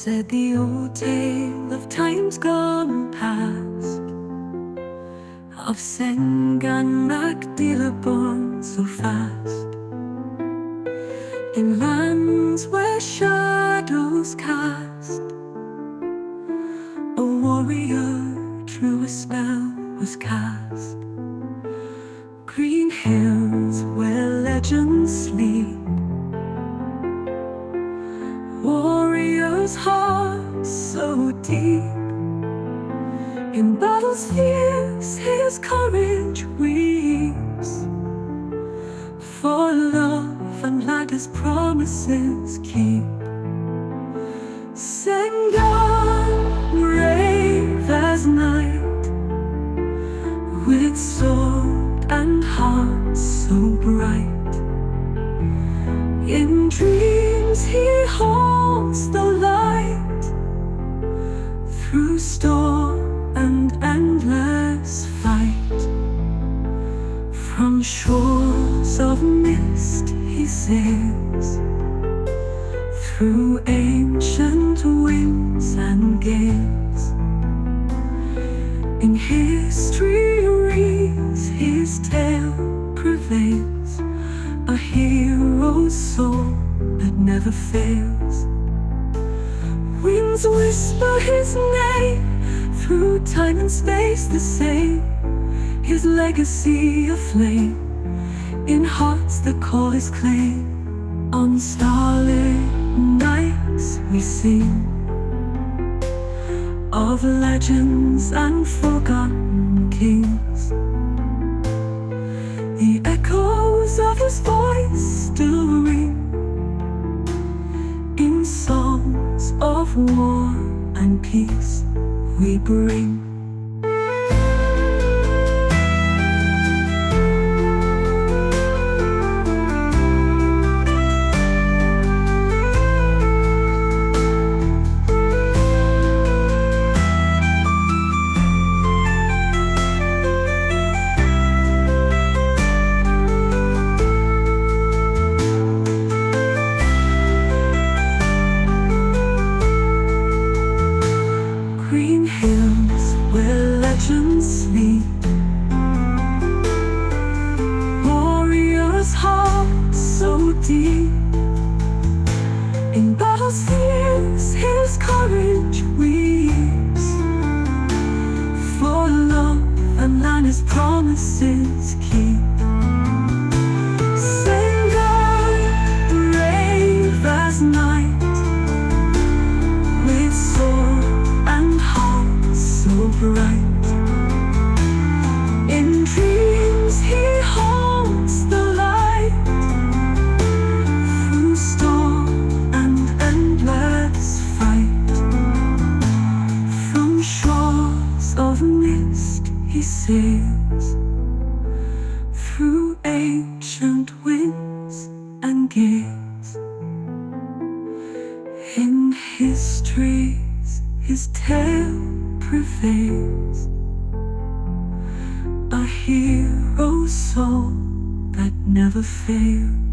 said the old tale of times gone past, of Sengann Dela born so fast, in lands where shadows cast. A warrior through a spell was cast. Green hills where legends sleep, warriors' hearts so deep. In battles fierce his courage weeps, for love and land his promises keep. Sengann, brave as night, with sword and heart so bright. In dreams he holds the light, through storm and endless fight. From shores of mist he sails, through ancient winds and gales. In history reads his tale prevails, a hero's soul that never fails. Winds whisper his name, through time and space the same, his legacy aflame, in hearts that call his claim. On starlit nights we sing of legends and forgotten kings. The echoes of his voice still ring, in songs of war and peace we bring. Green hills where legends sleep, warriors' hearts so deep. In battles fierce his courage weeps, for love and land his promises keep. Sengann, brave as night, with sword and heart so bright. In dreams he holds the light, through storm and endless fight. From shores of mist he sails, through ancient winds and gales. In histories his tale prevails, a hero's soul that never fails.